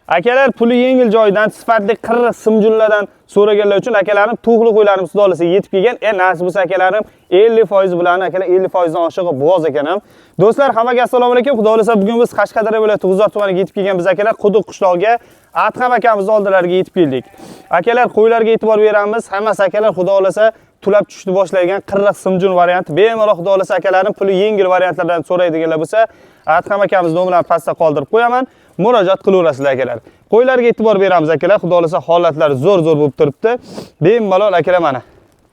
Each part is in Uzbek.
Akalar puli yengil joydan, sifatli qirra simjunlardan so'raganlar uchun akalarim to'g'ri qo'ylarimiz xudo xolasa yetib kelgan. Nasib bo'lsa akalarim 50% bilan akalar 50% dan oshig'i bo'g'oz ekan ham. Do'stlar, hammaga assalomu alaykum. Xudo xolasa bugun biz Qashqadaryo viloyati G'uzor tumaniga yetib kelgan biz akalar Quduq qishlog'iga Adham akamiz oldilariga yetib keldik. Akalar qo'ylarga e'tibor beramiz. Hammasi akalar xudo xolasa tulab tushishni boshlagan qirra simjun varianti. Bemalol xudo xolasa akalarim puli yengil variantlardan so'raydiganlar bo'lsa, Adham akamiz nomerini pastda qoldirib qo'yaman. Murojaat qilaverasizlar akalar. Qo'ylarga e'tibor beramiz akalar. Xudo xolasa holatlari zo'r bo'lib turibdi. Bemalol akalar mana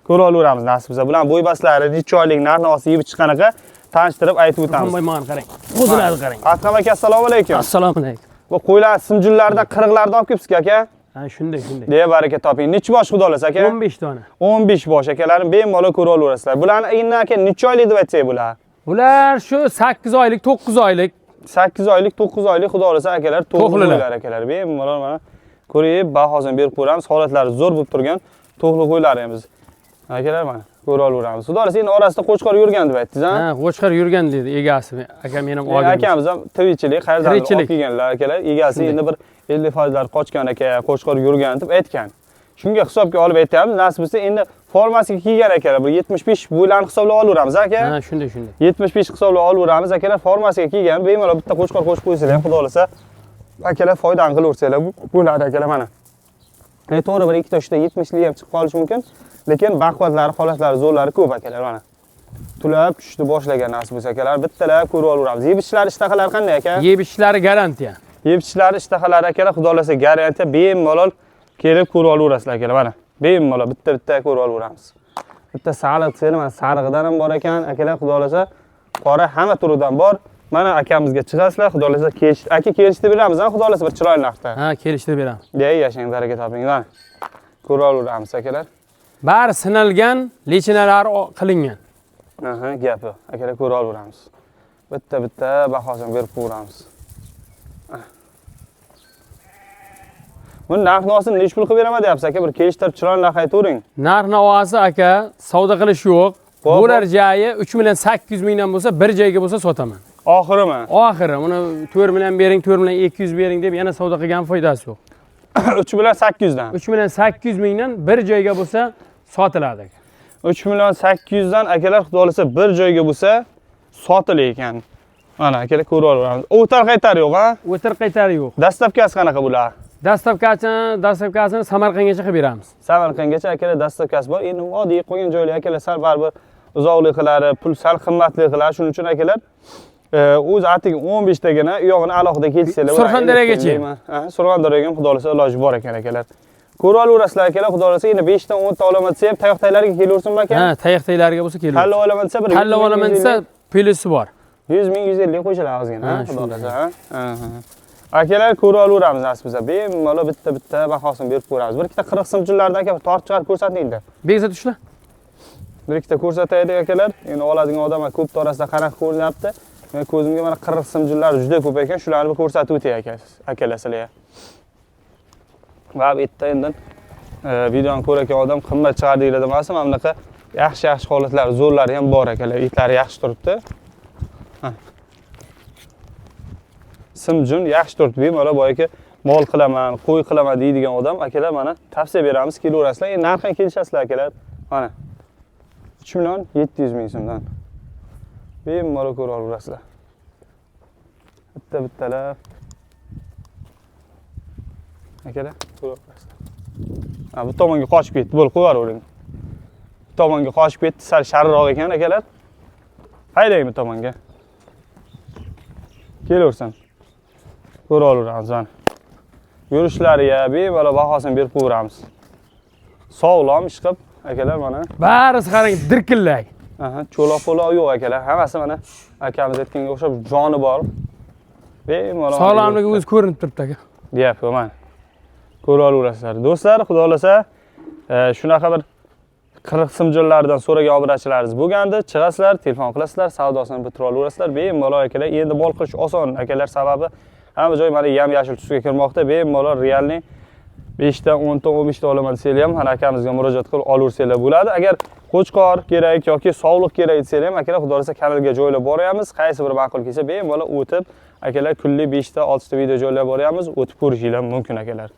ko'ra olaveramiz nasib bo'lsa. Bular bo'ybaslari, necha oylik narx-navosi yeb chiqqanaqa tanishtirib aytib o'tamiz. Qo'yman qarang. O'zlari qarang. Adham aka, assalomu alaykum. Assalomu alaykum. Bu qo'ylar simjunlardan, qirg'lardan olib kelibsiz aka? Ha, shunday. Deya baraka toping. Necha bosh xudo xolasa aka? 15 dona. 15 bosh akalarim bemalol ko'ra olaverasizlar. Bularni endi aka necha oylik deb aytsak bular? Bular shu 8 oylik, 9 oylik. 8 oylik, 9 oylik xudo xolasa akalar to'g'rilar akalar. Bemalol mana ko'rib, bahosini berib qo'yamiz. Holatlari zo'r bo'lib turgan to'g'ri qo'ylarimiz. Akalar mana ko'ra olaveramiz. Xudo xolasa endi orasida qo'chqor yurgan deb aytdingiz, ha? Ha, qo'chqor yurgan dedi egasi. Akam ham olgan. Akamiz ham tirikchilik, qayerdan olib kelganlar akalar. Egasi endi bir 50% qochgan aka, qo'chqor yurgan deb aytgan. Shunga hisobga olib aytamiz. Nasib bo'lsa endi formasiga kiygan akalar. Bir 75 bo'ylarni hisoblab olaveramiz aka. Ha, shunday. 75 hisoblab olaveramiz akalar. Formasiga kiygan bemalol bitta qo'chqor qo'shib qo'ysanglar ham xudo xolasa akalar foydani qilaversanglar bo'ladi akalar mana. To'g'ri bir ikkita uchta 70 lik ham chiqib qolishi mumkin, lekin baqvatlari, holatlari, zo'rlari ko'p akalar mana. Tulab tushishni boshlagan nasib bo'lsa akalar, bittalab ko'rib olaveramiz. Yeb-ichishlar, ishtahalari qanday aka? Yeb-ichishlari garantiya. Yeb-ichishlar, ishtahalari akalar xudo xolasa garantiya, bemalol kelib ko'rib olaverasizlar akalar mana. Bemalol bitta ko'rib olaveramiz. Bitta sariq seri mana sarig'idan ham bor ekan akalar xudo xolasa, qora hamma turidan bor. Mana akamizga chiqasizlar, xudo xolasa kelishdi beramiz, ha, xudo xolasa bir chiroyli narxda. Ha, kelishdi beramiz. Dey yashang, baraka toping mana. Ko'rib olaveramiz akalar. Bari sinalgan, lechinalar qilingan. Aha, gapi. Akalar ko'rib olaveramiz. Bitta bahosini berib qo'yamiz. Buni narx-navosini necha pul qilib beraman deyapsiz aka? Bir kelishtirib chiroyli narx aytavering. Narx-navosi aka, savdo qilish yo'q. Bo'lar joyi 3 million 800 mingdan bo'lsa, bir joyga bo'lsa sotaman. Oxirimi? Oxiri uni 4 million bering, 4 million 200 bering deb yana savdo qilgan foydasi yo'q. 3 million 800 dan. 3 million 800 mingdan bir joyga bo'lsa sotiladi. 3 million 800 dan akalar xudo xolasa bir joyga bo'lsa sotilar ekan. Mana akalar ko'rib olamiz. O'tar qaytar yo'q, ha? O'tir qaytari yo'q. Dastavkasi qanaqa bular? Dastavkasini Samarqandgacha qilib beramiz. Samarqandgacha akalar dastavkasi bor. Endi oddiy qo'ygan joylar akalar sal baribir uzoqliklari, pul sal qimmatliklari, shuning uchun akalar o'zi atiga 15 tagina u yog'ini alohida kelishsalar. Surxondaryogacha. Ha, Surxondaryoga ham xudo xolasa iloji bor ekan akalar. Ko'rib olaverasizlar akalar, xudo xolasa endi 5 dan 10 ta olaman desa ham tayoqtaylarga kelaversinmi aka? Ha, tayoqtaylarga bo'lsa kelaversin. Tanlab olaman desa bir tanlab olaman desa plyusi bor. 100 ming 150 qo'shiladi ozgina, ha, xudo xolasa, ha. Akalar ko'rib olaveramiz nasib bo'lsa. Bemalol bitta bahosini berib qo'yamiz. Bir ikkita 40 simjunlardan aka tortib chiqarib ko'rsatingda. Begza tushlar. Bir ikkita ko'rsataylik akalar. Endi oladigan odamlar ko'p orasida qanaqa ko'rinyapti. Men ko'zimga mana 40 simjunlar juda ko'p ekan, shularni bir ko'rsatib o'tay akalar sizlarga. Va bu yerda endi videoni ko'rayotgan odam qimmat chiqardinglar demasin, mana bunaqa yaxshi holatlar, zo'rlari ham bor akalar. Itlari yaxshi turibdi. Simjun yaxshi turibdi. Bemalol boyagi mol qilaman, qo'y qilaman deydigan odam akalar mana tavsiya beramiz, kelaverasizlar. Endi narxdan kelishasizlar akalar. Mana 3 million 700 ming so'mdan. Bemalol ko'rib olaverasizlar. Bittalar. Akalar, ko'rib olaverasizlar. Ha, bu tomonga qochib ketdi. Bo'l, qo'yavering. Bu tomonga qochib ketdi, sal sharroq ekan akalar. Haydang bu tomonga. Kelaversin. Ko'rib olaveramiz mana. Yurishlariga bemalol bahosini berib qo'yamiz. Sog'lom ish qilib akalar mana. Barisi qarang dirkillay. Aha, cho'loq-po'loq yo'q akalar. Hammasi mana akamiz aytganga o'xshab joni bor. Bemalol. Sog'lomligi o'zi ko'rinib turibdi aka. Deyapti mana. Ko'rib olaverasizlar. Do'stlar, xudo xolasa shunaqa bir 40 simjunlardan so'ragan obrachilaringiz bo'lganda, chiqasizlar, telefon qilasizlar, savdosini bitira olaverasizlar. Bemalol akalar. Endi mol qilish oson akalar, sababi hamma joy mana yam-yashil tusga kirmoqda. Bemalol realni 5 dan 10 ta 15 ta olaman desanglar ham, akamizga murojaat qilib olaversanglar bo'ladi. Agar qo'chqor kerak yoki sog'liq kerak desanglar ham, akalar xudo xolasa kanalga joylab boramiz. Qaysi biri ma'qul kelsa, bemalol o'tib Akalar kunlik 5 ta 6 ta video joylab boryapmiz, o'tib ko'rishinglar mumkin akalar.